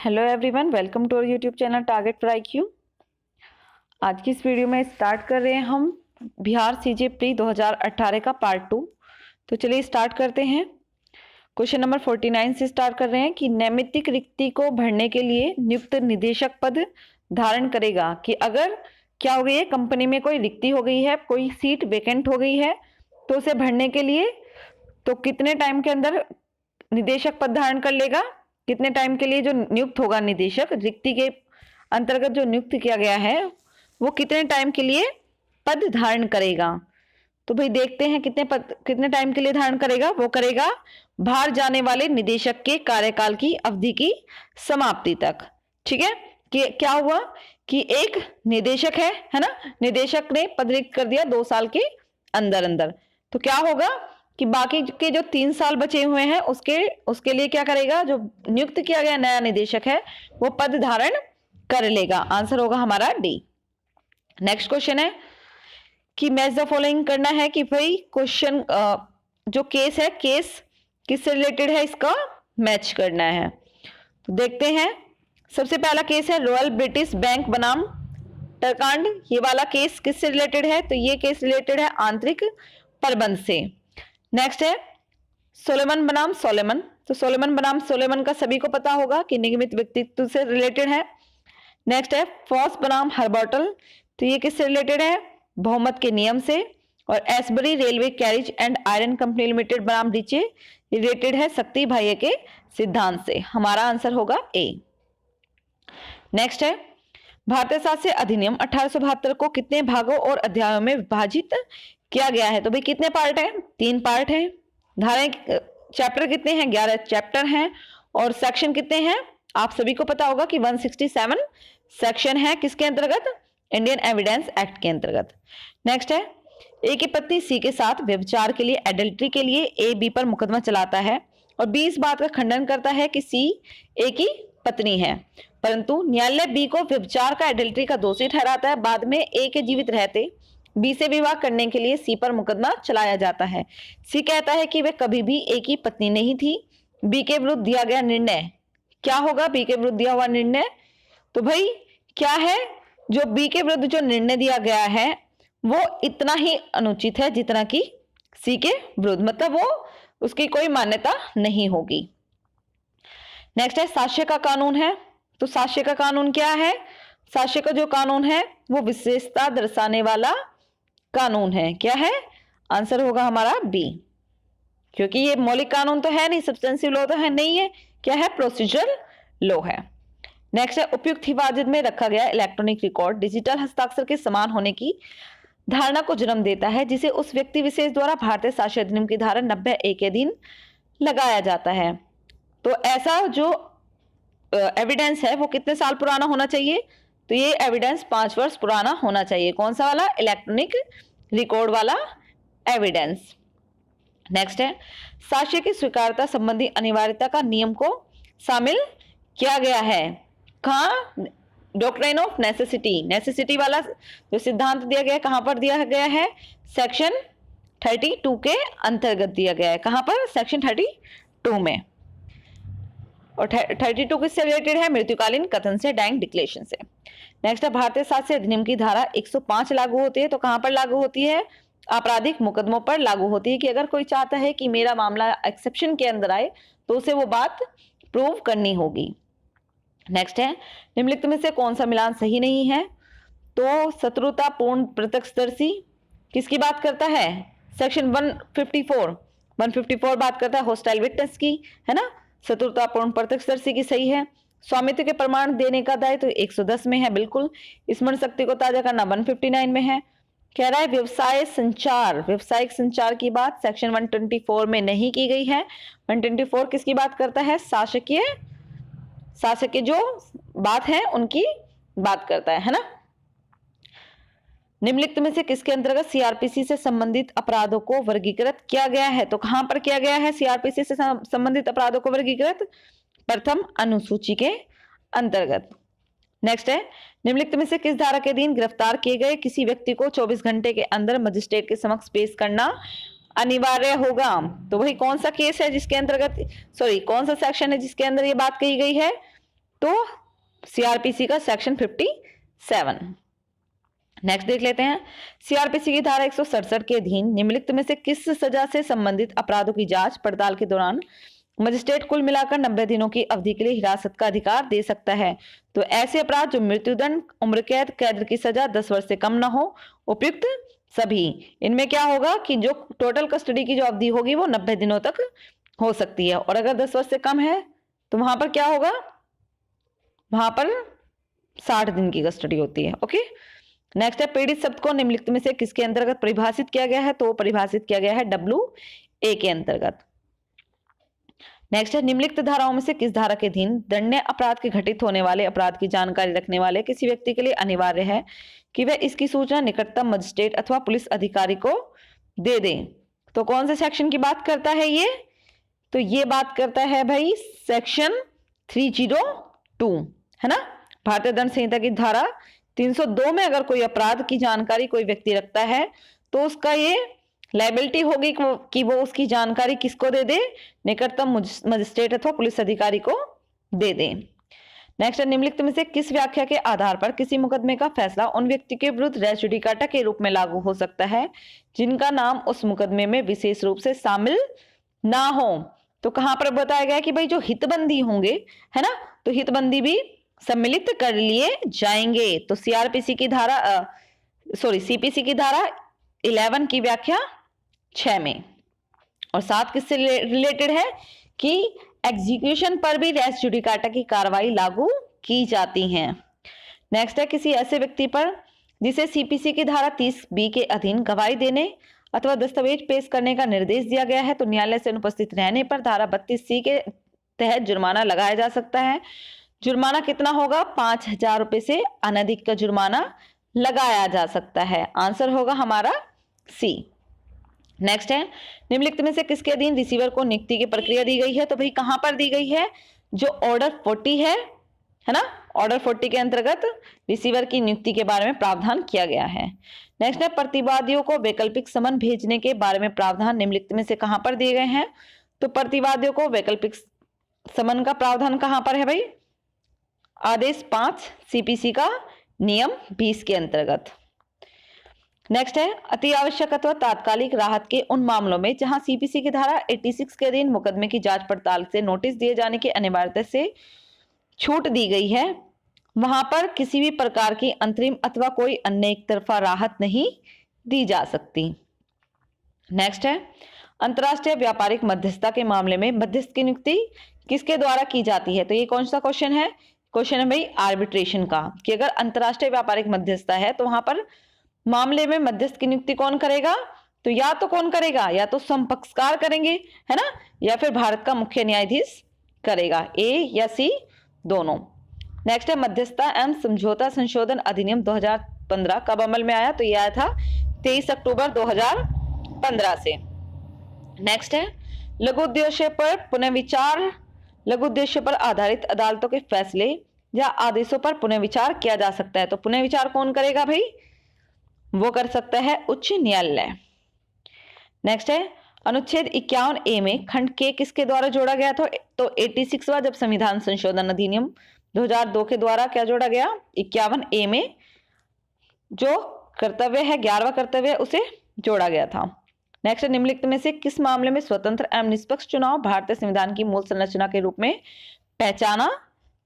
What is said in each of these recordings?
Hello everyone, welcome to our YouTube channel target for IQ। आज की इस video में स्टार्ट कर रहे हैं हम बिहार सीजे प्री 2018 का पार्ट 2। तो चलिए स्टार्ट करते हैं। क्वेश्चन नंबर 49 से स्टार्ट कर रहे हैं कि नैमित्तिक रिक्ति को भरने के लिए नियुक्त निदेशक पद धारण करेगा कि अगर क्या हो गई है, कंपनी में कोई रिक्ति हो गई है, कोई सीट वेकेंट हो गई है, तो उसे भरने के लिए तो कितने टाइम के अंदर निदेशक पद धारण कर लेगा, कितने टाइम के लिए जो नियुक्त होगा निदेशक, रिक्ति के अंतर्गत जो नियुक्त किया गया है वो कितने टाइम के लिए पद धारण करेगा। तो भाई देखते हैं कितने टाइम के लिए धारण करेगा। वो करेगा बाहर जाने वाले निदेशक के कार्यकाल की अवधि की समाप्ति तक। ठीक है, कि क्या हुआ कि एक निदेशक है ना, निदेशक ने पद रिक्त कर दिया 2 साल के अंदर अंदर, तो क्या होगा कि बाकी के जो 3 साल बचे हुए हैं उसके लिए क्या करेगा, जो नियुक्त किया गया नया निदेशक है वो पद धारण कर लेगा। आंसर होगा हमारा डी। नेक्स्ट क्वेश्चन है कि मैच द फॉलोइंग करना है कि भाई क्वेश्चन जो केस है, केस किससे रिलेटेड है, इसका मैच करना है। तो देखते हैं, सबसे पहला केस है रॉयल ब्रिटिश बैंक बनाम टरकांड। ये वाला केस किससे रिलेटेड है, तो ये केस रिलेटेड है आंतरिक प्रबंध से। नेक्स्ट है सोलेमन बनाम सोलेमन। तो सोलेमन बनाम सोलेमन का सभी को पता होगा कि निगमित व्यक्तित्व से रिलेटेड है। नेक्स्ट है फॉस बनाम हर्बोटल। तो ये किससे रिलेटेड है, बहुमत के नियम से। और Ashbury Railway Carriage and Iron Company Limited बनाम रिचे, रिलेटेड है शक्ति बाह्य के सिद्धांत से। हमारा आंसर होगा ए। नेक्स्ट है भारतीय शास्य अधिनियम 1872 को कितने भागों और अध्यायों में विभाजित किया गया है। तो भाई कितने पार्ट हैं, 3 पार्ट हैं। धाराएं चैप्टर कितने हैं, 11 चैप्टर हैं। और सेक्शन कितने हैं, आप सभी को पता होगा कि 167 सेक्शन है। किसके अंतर्गत, इंडियन एविडेंस एक्ट के अंतर्गत। नेक्स्ट है ए की पत्नी सी के साथ व्यभिचार के लिए, एडल्ट्री के लिए ए बी पर मुकदमा चलाता है और बी इस बात का खंडन करता है कि सी ए की पत्नी है, परंतु न्यायालय बी को व्यभिचार का, एडल्ट्री का दोषी ठहराता है। बाद में ए के जीवित रहते बी से विवाह करने के लिए सी पर मुकदमा चलाया जाता है। सी कहता है कि वह कभी भी ए की पत्नी नहीं थी। बी के विरुद्ध दिया गया निर्णय क्या होगा, बी के विरुद्ध दिया हुआ निर्णय, तो भाई क्या है, जो बी के विरुद्ध जो निर्णय दिया गया है वो इतना ही अनुचित है जितना कि सी के विरुद्ध, मतलब वो उसकी कोई मान्यता नहीं होगी। नेक्स्ट है साक्ष्य का कानून है। तो साक्ष्य का कानून क्या है, साक्ष्य का जो कानून है वो विशेषता दर्शाने वाला कानून है। क्या है, आंसर होगा हमारा बी, क्योंकि ये मौलिक कानून तो है नहीं, सब्सटेंसिव लॉ तो है नहीं है, क्या है, प्रोसीजरल लॉ है। नेक्स्ट है उपयुक्त हिफाजत में रखा गया इलेक्ट्रॉनिक रिकॉर्ड डिजिटल हस्ताक्षर के समान होने की धारणा को जन्म देता है, जिसे उस व्यक्ति विशेष द्वारा भारतीय शासन अधिनियम की धारा 90A के अधीन लगाया जाता है। तो ऐसा जो एविडेंस है वो कितने साल पुराना होना चाहिए, तो ये एविडेंस 5 वर्ष पुराना होना चाहिए। कौन सा वाला, इलेक्ट्रॉनिक रिकॉर्ड वाला एविडेंस। नेक्स्ट है साक्ष्य की स्वीकार्यता संबंधी अनिवार्यता का नियम को शामिल किया गया है। कहाँ, डॉक्ट्रिन ऑफ नेसेसिटी वाला जो सिद्धांत दिया गया है, कहां पर दिया गया है, सेक्शन 32 के अंतर्गत दिया गया है। कहां पर, सेक्शन 32 में। और 32 किससे रिलेटेड है, मृत्युकालीन कथन से, डाइंग डिक्लेरेशन से। नेक्स्ट है भारतीय शास्य अधिनियम की धारा 105 लागू होती है। तो कहां पर लागू होती है, आपराधिक मुकदमों पर लागू होती है, कि अगर कोई चाहता है कि मेरा मामला एक्सेप्शन के अंदर आए तो उसे वो बात प्रूव करनी होगी। नेक्स्ट है निम्नलिखित में से कौन सा मिलान सही नहीं है, तो शत्रुतापूर्ण प्रत्यक्षदर्शी किसकी बात करता है, सेक्शन 154 बात करता है हॉस्टाइल विटनेस की, है ना, शत्रुतापूर्ण प्रत्यक्षदर्शी की सही है। स्वामित्व के प्रमाण देने का दायित्व 110 में है, बिल्कुल। स्मरण शक्ति को ताजा करना 159 में है। कह रहा है व्यावसायिक संचार की बात सेक्शन 124 में नहीं की गई है। 124 किसकी बात करता है, शासकीय जो बात है उनकी बात करता है ना। निम्नलिखित में से किसके अंतर्गत सीआरपीसी से संबंधित अपराधों को वर्गीकृत किया गया है, तो कहां पर किया गया है सीआरपीसी से संबंधित अपराधों को वर्गीकृत, प्रथम अनुसूची के अंतर्गत। नेक्स्ट है निम्नलिखित में से किस धारा के अधीन गिरफ्तार किए गए किसी व्यक्ति को 24 घंटे के अंदर मजिस्ट्रेट के समक्ष पेश करना अनिवार्य होगा। तो वही कौन सा केस है जिसके अंतर्गत, कौन सा सेक्शन है जिसके अंदर ये बात कही गई है, तो सीआरपीसी का सेक्शन 57। नेक्स्ट देख लेते हैं। सीआरपीसी की धारा 167 के अधीन निम्नलिखित में से किस सजा से संबंधित अपराधों की जांच पड़ताल के दौरान मजिस्ट्रेट कुल मिलाकर 90 दिनों की अवधि के लिए हिरासत का अधिकार दे सकता है? तो ऐसे अपराध जो मृत्युदंड, उम्र कैद, कैद की सजा 10 वर्ष से कम न हो, उपयुक्त सभी। इनमें क्या होगा कि जो टोटल कस्टडी की जो अवधि होगी वो 90 दिनों तक हो सकती है, और अगर 10 वर्ष से कम है तो वहां पर क्या होगा, वहां पर 60 दिन की कस्टडी होती है। ओके, नेक्स्ट है पीड़ित शब्द को निम्नलिखित में से किसके अंतर्गत परिभाषित किया गया है? तो परिभाषित किया गया है WA के अंतर्गत। नेक्स्ट है निम्नलिखित धाराओं में से किस धारा के अधीन दंडनीय अपराध के घटित होने वाले अपराध की जानकारी रखने वाले किसी व्यक्ति के लिए अनिवार्य है कि वह इसकी सूचना निकटतम मजिस्ट्रेट अथवा पुलिस अधिकारी को दे दे? तो कौन से सेक्शन की बात करता है ये? तो ये बात करता है भाई सेक्शन 302, है ना। भारतीय दंड संहिता की धारा 302 में अगर कोई अपराध की जानकारी कोई व्यक्ति रखता है तो उसका ये लायबिलिटी होगी कि वो उसकी जानकारी किसको दे दे? निकटतम मजिस्ट्रेट अथवा पुलिस अधिकारी को दे दे। नेक्स्ट है निम्नलिखित में से किस व्याख्या के आधार पर किसी मुकदमे का फैसला उन व्यक्ति के विरुद्ध रेस जुडिकाटा के रूप में लागू हो सकता है जिनका नाम उस मुकदमे में विशेष रूप से शामिल ना हो? तो कहां पर बताया गया कि भाई जो हितबंदी होंगे, है ना, तो हितबंदी भी सम्मिलित कर लिए जाएंगे। तो सीआरपीसी की धारा सीपीसी की धारा 11 की व्याख्या 6 में, और 7 किससे रिलेटेड है कि एग्जीक्यूशन पर भी रेस जुडिकाटा की कार्रवाई लागू की जाती है। नेक्स्ट है किसी ऐसे व्यक्ति पर जिसे सीपीसी की धारा 30B के अधीन गवाही देने अथवा दस्तावेज पेश करने का निर्देश दिया गया है तो न्यायालय से अनुपस्थित रहने पर धारा 32C के तहत जुर्माना लगाया जा सकता है। जुर्माना कितना होगा? 5,000 रुपए से अनधिक का जुर्माना लगाया जा सकता है। आंसर होगा हमारा सी। नेक्स्ट है निम्नलिखित में से किसके अधीन रिसीवर को नियुक्ति की प्रक्रिया दी गई है? तो भाई कहां पर दी गई है? जो ऑर्डर 40 है ना, ऑर्डर 40 के अंतर्गत रिसीवर की नियुक्ति के बारे में प्रावधान किया गया है। नेक्स्ट है प्रतिवादियों को वैकल्पिक समन भेजने के बारे में प्रावधान निम्नलिखित में से कहां पर दिए गए हैं? तो प्रतिवादियों को वैकल्पिक समन का प्रावधान कहां पर है भाई? आदेश 5 सीपीसी का नियम 20 के अंतर्गत। नेक्स्ट है अति आवश्यक अथवा तात्कालिक राहत के उन मामलों में जहां सीपीसी की धारा 86 के अधीन मुकदमे की जांच पड़ताल से नोटिस दिए जाने की अनिवार्यता से छूट दी गई है, वहां पर किसी भी प्रकार की अंतरिम अथवा कोई अन्य एक तरफा राहत नहीं दी जा सकती। नेक्स्ट है अंतरराष्ट्रीय व्यापारिक मध्यस्थता के मामले में मध्यस्थ की नियुक्ति किसके द्वारा की जाती है? तो ये कौन सा क्वेश्चन है? क्वेश्चन है भाई आर्बिट्रेशन का, कि अगर अंतरराष्ट्रीय व्यापारिक मध्यस्थता है तो वहां पर मामले में मध्यस्थ की नियुक्ति कौन करेगा? तो या तो कौन करेगा, या तो समपक्षकार करेंगे, है ना, या फिर भारत का मुख्य न्यायाधीश करेगा, ए या सी दोनों। नेक्स्ट है मध्यस्थता एवं समझौता संशोधन अधिनियम 2015 कब अमल में आया? तो यह आया था 23 अक्टूबर 2015 से। नेक्स्ट है लघु उद्देश्य पर पुनर्विचार, लघु उद्देश्य पर आधारित अदालतों के फैसले या आदेशों पर पुनर्विचार किया जा सकता है। तो पुनर्विचार कौन करेगा भाई? वो कर सकता है उच्च न्यायालय। नेक्स्ट है अनुच्छेद 51A में खंड के किसके द्वारा जोड़ा गया था? तो 86वां जब संविधान संशोधन अधिनियम 2002 के द्वारा क्या जोड़ा गया? 51A में जो कर्तव्य है, 11वां कर्तव्य, उसे जोड़ा गया था। नेक्स्ट निम्नलिखित में से किस मामले में स्वतंत्र एवं निष्पक्ष चुनाव भारतीय संविधान की मूल संरचना के रूप में पहचाना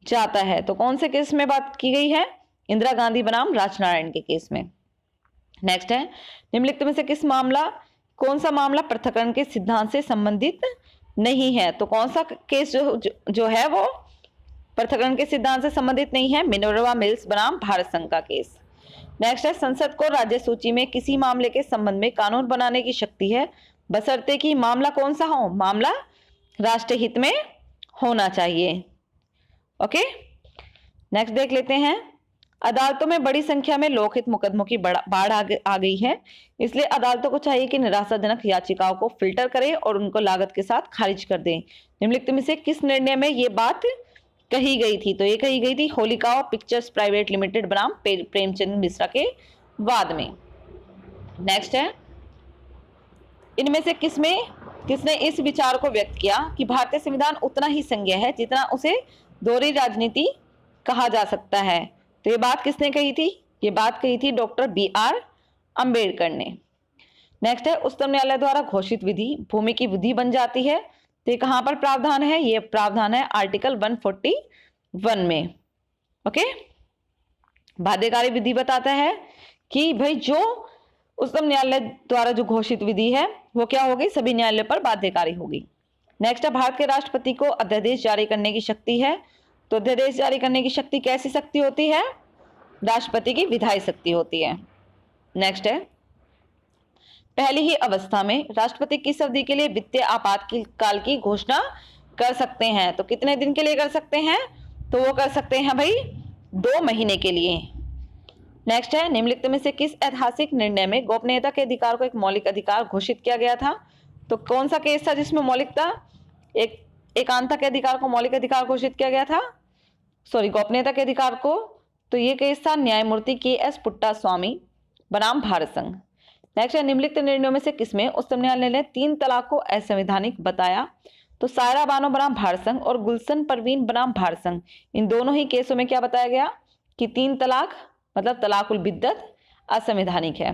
जाता है? तो कौन से केस में बात की गई है? इंदिरा गांधी बनाम राजनारायण के केस में। नेक्स्ट है निम्नलिखित में से किस मामला, कौन सा मामला पृथक्करण के सिद्धांत से संबंधित नहीं है? तो कौन सा केस जो है वो पृथक्करण के सिद्धांत से संबंधित नहीं है? मिनर्वा मिल्स बनाम भारत संघ का केस। नेक्स्ट है संसद को राज्य सूची में किसी मामले के संबंध में कानून बनाने की शक्ति है बशर्ते कि मामला कौन सा हो? मामला राष्ट्रीय हित में होना चाहिए। ओके, नेक्स्ट देख लेते हैं। अदालतों में बड़ी संख्या में लोकहित मुकदमों की बाढ़ आ गई है, इसलिए अदालतों को चाहिए कि निराशाजनक याचिकाओं को फिल्टर करें और उनको लागत के साथ खारिज कर दें। निम्नलिखित में से किस निर्णय में ये बात कही गई थी? तो ये कही गई थी होलिका पिक्चर्स प्राइवेट लिमिटेड बनाम प्रेमचंद मिश्रा के वाद में। नेक्स्ट है इनमें से किसने इस विचार को व्यक्त किया कि भारतीय संविधान उतना ही संज्ञेय है जितना उसे दोहरी राजनीति कहा जा सकता है। तो ये बात किसने कही थी? ये बात कही थी डॉक्टर BR अंबेडकर ने। नेक्स्ट है उच्चतम न्यायालय द्वारा घोषित विधि भूमि की विधि बन जाती है। तो ये कहां पर प्रावधान है? ये प्रावधान है आर्टिकल 141 में। ओके, बाध्यकारी विधि बताता है कि भाई जो उच्चतम न्यायालय द्वारा जो घोषित विधि है वो क्या होगी? सभी न्यायालयों पर बाध्यकारी होगी। नेक्स्ट है भारत के राष्ट्रपति को अध्यादेश जारी करने की शक्ति है। तो अध्यादेश जारी करने की शक्ति कैसी शक्ति होती है? राष्ट्रपति की विधायी शक्ति होती है। नेक्स्ट है पहली ही अवस्था में राष्ट्रपति किस अवधि के लिए वित्तीय आपातकाल की घोषणा कर सकते हैं? तो कितने दिन के लिए कर सकते हैं? तो वो कर सकते हैं भाई 2 महीने के लिए। नेक्स्ट है निम्नलिखित में से किस ऐतिहासिक निर्णय में गोपनीयता के अधिकार को एक मौलिक अधिकार घोषित किया गया था? तो कौन सा केस था जिसमें मौलिकता एकांतता के अधिकार को मौलिक अधिकार घोषित किया गया था? गोपनीयता के अधिकार को। तो ये केस था न्यायमूर्ति KS पुट्टास्वामी बनाम भारत संघ। नेक्स्ट है निम्नलिखित निर्णयों में से किसमें उच्चतम न्यायालय ने 3 तलाक को असंवैधानिक बताया? तो सायरा बानो बनाम भारत संघ और गुलशन परवीन बनाम भारत संघ, इन दोनों ही केसों में क्या बताया गया कि 3 तलाक मतलब तलाकुल बिद्दत असंवैधानिक है।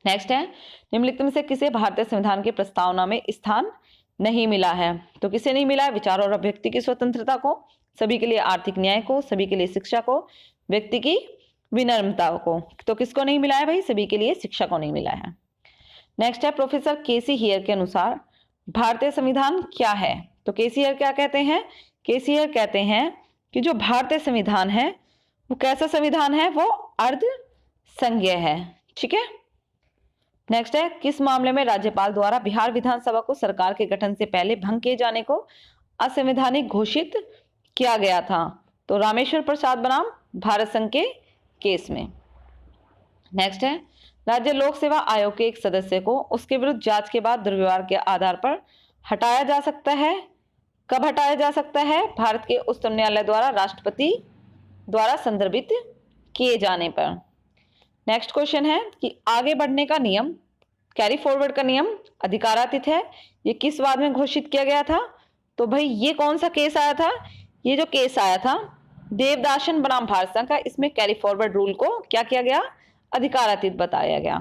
नेक्स्ट है निम्नलिखित में से किसे भारतीय संविधान की प्रस्तावना में स्थान नहीं मिला है? तो किसे नहीं मिला है? विचार और अभिव्यक्ति की स्वतंत्रता को, सभी के लिए आर्थिक न्याय को, सभी के लिए शिक्षा को, व्यक्ति की विनम्रता को। तो किसको नहीं मिला है भाई? सभी के लिए शिक्षा को नहीं मिला है। नेक्स्ट है प्रोफेसर केसी हियर के अनुसार भारतीय संविधान क्या है? तो केसी हियर क्या कहते हैं? केसी हियर कहते हैं कि जो भारतीय संविधान है वो कैसा संविधान है? वो अर्ध संघीय है। ठीक है। नेक्स्ट है किस मामले में राज्यपाल द्वारा बिहार विधानसभा को सरकार के गठन से पहले भंग किए जाने को असंवैधानिक घोषित किया गया था? तो रामेश्वर प्रसाद बनाम भारत संघ के केस में। नेक्स्ट है राज्य लोक सेवा आयोग के एक सदस्य को उसके विरुद्ध जांच के बाद दुर्व्यवहार के आधार पर हटाया जा सकता है। कब हटाया जा सकता है? भारत के उच्चतम न्यायालय द्वारा राष्ट्रपति द्वारा संदर्भित किए जाने पर। नेक्स्ट क्वेश्चन है कि आगे बढ़ने का नियम, कैरी फॉरवर्ड का नियम अधिकारातीत है, ये किस वाद में घोषित किया गया था? तो भाई ये कौन सा केस आया था? ये जो केस आया था देवदासन बनाम भारत संघ का, इसमें कैरी फॉरवर्ड रूल को क्या किया गया? अधिकारातीत बताया गया।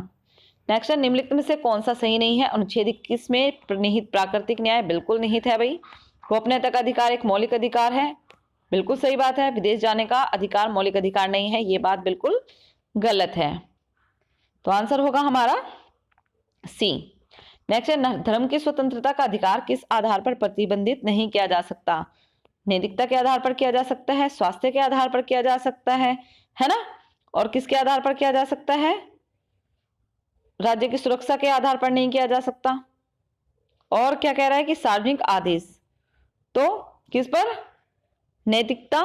नेक्स्ट है निम्नलिखित में से कौन सा सही नहीं है? अनुच्छेद 21 में निहित प्राकृतिक न्याय बिल्कुल निहित है भाई। गोपनीयता का अधिकार एक मौलिक अधिकार है, बिल्कुल सही बात है। विदेश जाने का अधिकार मौलिक अधिकार नहीं है, ये बात बिल्कुल गलत है। तो आंसर होगा हमारा सी। नेक्स्ट है धर्म की स्वतंत्रता का अधिकार किस आधार पर प्रतिबंधित नहीं किया जा सकता? नैतिकता के आधार पर किया जा सकता है, स्वास्थ्य के आधार पर किया जा सकता है ना, और किसके आधार पर किया जा सकता है? राज्य की सुरक्षा के आधार पर नहीं किया जा सकता। और क्या कह रहा है कि सार्वजनिक आदेश, तो किस पर? नैतिकता,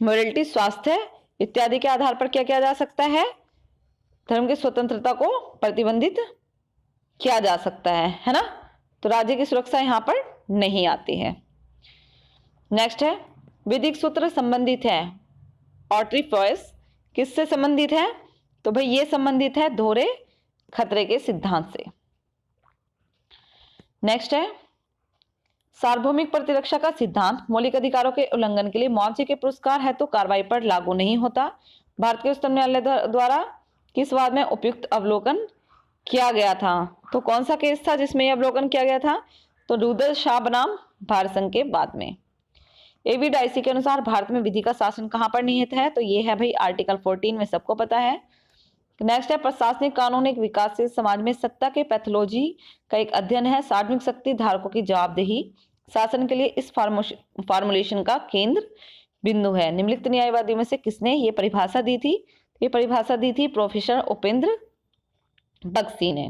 मोरलिटी, स्वास्थ्य इत्यादि के आधार पर क्या किया जा सकता है? धर्म की स्वतंत्रता को प्रतिबंधित किया जा सकता है ना। तो राज्य की सुरक्षा यहां पर नहीं आती है। नेक्स्ट है विधिक सूत्र संबंधित है ऑट्रीफॉयस किससे संबंधित है? तो भाई ये संबंधित है दोहरे खतरे के सिद्धांत से। नेक्स्ट है सार्वभौमिक प्रतिरक्षा का सिद्धांत मौलिक अधिकारों के उल्लंघन के लिए मुआवजे के पुरस्कार है तो कार्रवाई पर लागू नहीं होता। भारत के उच्चतम न्यायालय द्वारा किस वाद में उपयुक्त अवलोकन किया गया था? तो कौन सा केस था जिसमें यह अवलोकन किया गया था? तो रुद्र शाह बनाम भारत संघ के बाद में। एवी डाइसी के अनुसार भारत में विधि का शासन कहां पर निहित है? तो ये है भाई आर्टिकल 14 में, सबको पता है। नेक्स्ट है प्रशासनिक कानून एक विकासशील समाज में सत्ता के पैथोलॉजी का एक अध्ययन है। सार्वजनिक शक्ति धारकों की जवाबदेही शासन के लिए इस फॉर्मुलेशन का केंद्र बिंदु है। निम्नलिखित न्यायवादियों में से किसने ये परिभाषा दी थी? ये परिभाषा दी थी प्रोफेसर उपेंद्र बख्शी ने।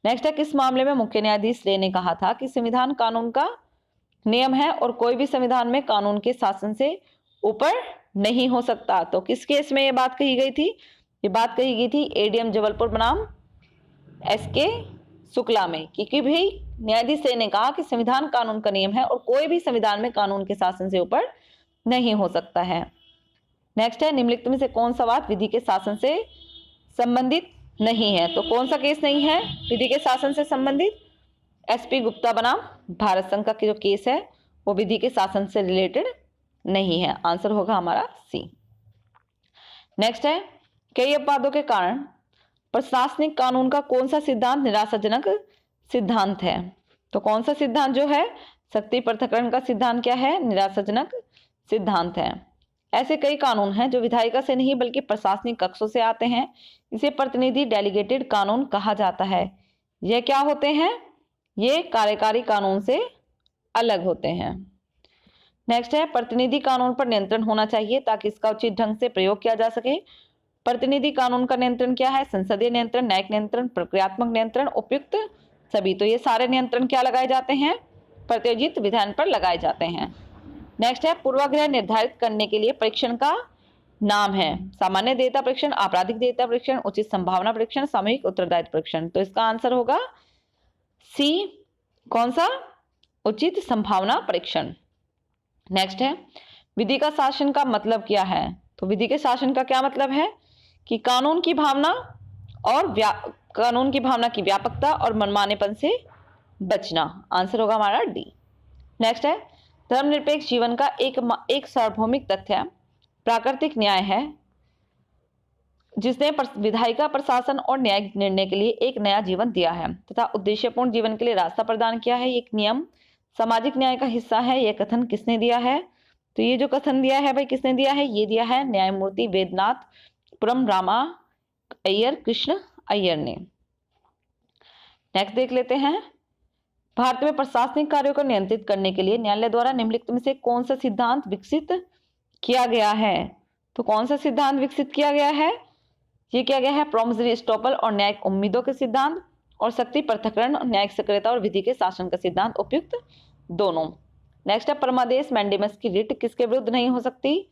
नेक्स्ट है किस मामले में मुख्य न्यायाधीश रे ने कहा था कि संविधान कानून का नियम है और कोई भी संविधान में कानून के शासन से ऊपर नहीं हो सकता? तो किस केस में ये बात कही गई थी? ये बात कही गई थी एडीएम जबलपुर बनाम SK शुक्ला में, क्योंकि भाई न्यायाधीश रे ने कहा कि संविधान कानून का नियम है और कोई भी संविधान में कानून के शासन से ऊपर नहीं हो सकता है। नेक्स्ट है निम्नलिखित में से कौन सा वाद विधि के शासन से संबंधित नहीं है? तो कौन सा केस नहीं है विधि के शासन से संबंधित? SP गुप्ता बनाम भारत संघ का जो केस है वो विधि के शासन से रिलेटेड नहीं है। आंसर होगा हमारा सी। नेक्स्ट है, कई अपवादों के कारण प्रशासनिक कानून का कौन सा सिद्धांत निराशाजनक सिद्धांत है? तो कौन सा सिद्धांत जो है, शक्ति पृथक्करण का सिद्धांत क्या है? निराशाजनक सिद्धांत है। ऐसे कई कानून हैं जो विधायिका से नहीं बल्कि प्रशासनिक कक्षों से आते हैं। इसे प्रतिनिधि डेलीगेटेड कानून कहा जाता है। यह क्या होते हैं? ये कार्यकारी कानून से अलग होते हैं। नेक्स्ट है, प्रतिनिधि कानून पर नियंत्रण होना चाहिए ताकि इसका उचित ढंग से प्रयोग किया जा सके। प्रतिनिधि कानून का नियंत्रण क्या है? संसदीय नियंत्रण, न्यायिक नियंत्रण, प्रक्रियात्मक नियंत्रण, उपयुक्त सभी। तो ये सारे नियंत्रण क्या लगाए जाते हैं? प्रत्योजित विधान पर लगाए जाते हैं। नेक्स्ट है, पूर्वाग्रह निर्धारित करने के लिए परीक्षण का नाम है। सामान्य देयता परीक्षण, आपराधिक देयता परीक्षण, उचित संभावना परीक्षण, सामूहिक उत्तरदायित्व परीक्षण। तो इसका आंसर होगा सी। कौन सा? उचित संभावना परीक्षण। नेक्स्ट है, विधि का शासन का मतलब क्या है? तो विधि के शासन का क्या मतलब है कि कानून की भावना और कानून की भावना की व्यापकता और मनमानेपन से बचना। आंसर होगा हमारा डी। नेक्स्ट है, धर्मनिरपेक्ष जीवन का एक सार्वभौमिक तथ्य प्राकृतिक न्याय है जिसने विधायिका, प्रशासन और न्यायिक निर्णय के लिए एक नया जीवन दिया है तथा उद्देश्यपूर्ण जीवन के लिए रास्ता प्रदान किया है। एक नियम सामाजिक न्याय का हिस्सा है। यह कथन किसने दिया है? तो ये जो कथन दिया है भाई, किसने दिया है? ये दिया है न्यायमूर्ति वेदनाथ पुरम रामा अय्यर कृष्ण अय्यर ने। नेक्स्ट देख लेते हैं, भारत में प्रशासनिक कार्यों को नियंत्रित करने के लिए न्यायालय द्वारा निम्नलिखित में से कौन सा सिद्धांत विकसित किया गया है? तो कौन सा सिद्धांत विकसित किया गया है? ये किया गया है प्रॉमिसरी एस्टॉपल और न्यायिक उम्मीदों के सिद्धांत, और शक्ति पृथक्करण, न्यायिक सक्रियता और विधि के शासन का सिद्धांत, उपयुक्त दोनों। नेक्स्ट है, परमादेश मैंडेमस की रिट किसके विरुद्ध नहीं हो सकती?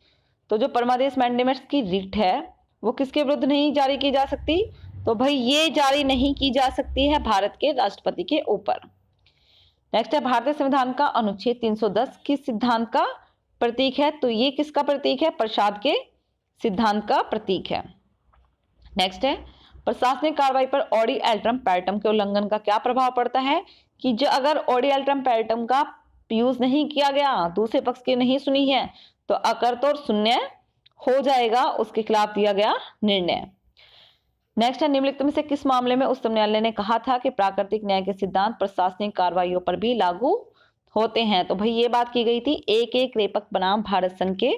तो जो परमादेश मैंडेमस की रिट है वो किसके विरुद्ध नहीं जारी की जा सकती? तो भाई ये जारी नहीं की जा सकती है भारत के राष्ट्रपति के ऊपर। नेक्स्ट है, भारतीय संविधान का अनुच्छेद 310 किस सिद्धांत का प्रतीक है? तो ये किसका प्रतीक है? प्रसाद के सिद्धांत का प्रतीक है। नेक्स्ट है, प्रशासनिक कार्रवाई पर ऑडी एल्ट्रम पैरटम के उल्लंघन का क्या प्रभाव पड़ता है? कि जो अगर ऑडी एल्ट्रम पैरटम का यूज नहीं किया गया, दूसरे पक्ष की नहीं सुनी है, तो अकर्त और शून्य हो जाएगा उसके खिलाफ दिया गया निर्णय। नेक्स्ट है, निम्नलिखित में से किस मामले में उच्चतम न्यायालय ने कहा था कि प्राकृतिक न्याय के सिद्धांत प्रशासनिक कार्रवाइयों पर भी लागू होते हैं? तो भाई ये बात की गई थी एक रेपक बनाम भारत संघ के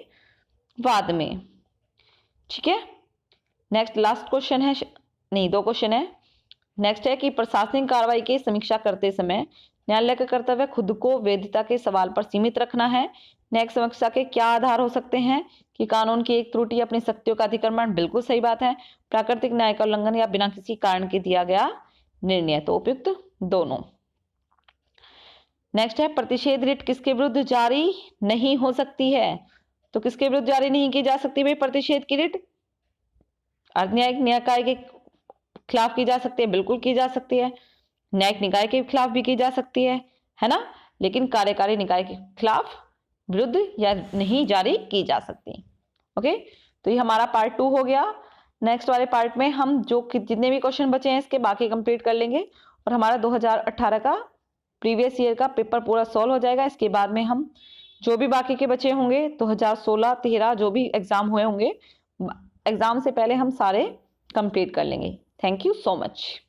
वाद में। ठीक है, नेक्स्ट लास्ट क्वेश्चन है, नहीं 2 क्वेश्चन है। नेक्स्ट है कि प्रशासनिक कार्रवाई की समीक्षा करते समय न्यायालय का कर्तव्य खुद को वैधता के सवाल पर सीमित रखना है। नेक्स्ट समीक्षा के क्या आधार हो सकते हैं? कि कानून की एक त्रुटि, अपनी शक्तियों का अतिक्रमण, बिल्कुल सही बात है। प्राकृतिक न्याय का उल्लंघन या बिना किसी कारण के दिया गया निर्णय, तो उपयुक्त दोनों। नेक्स्ट है, प्रतिषेध रिट किसके विरुद्ध जारी नहीं हो सकती है? तो किसके विरुद्ध जारी नहीं की जा सकती भाई प्रतिषेध की रिट? अर्धन्यायिक निकाय के खिलाफ की जा सकती है, बिल्कुल की जा सकती है। न्यायिक निकाय के खिलाफ भी की जा सकती है ना, लेकिन कार्यकारी निकाय के खिलाफ विरुद्ध या नहीं जारी की जा सकती। ओके, तो ये हमारा पार्ट 2 हो गया। नेक्स्ट वाले पार्ट में हम जो जितने भी क्वेश्चन बचे हैं इसके बाकी कंप्लीट कर लेंगे और हमारा 2018 का प्रीवियस ईयर का पेपर पूरा सॉल्व हो जाएगा। इसके बाद में हम जो भी बाकी के बचे होंगे 2016-13 जो भी एग्जाम हुए होंगे, एग्जाम से पहले हम सारे कंप्लीट कर लेंगे। Thank you so much.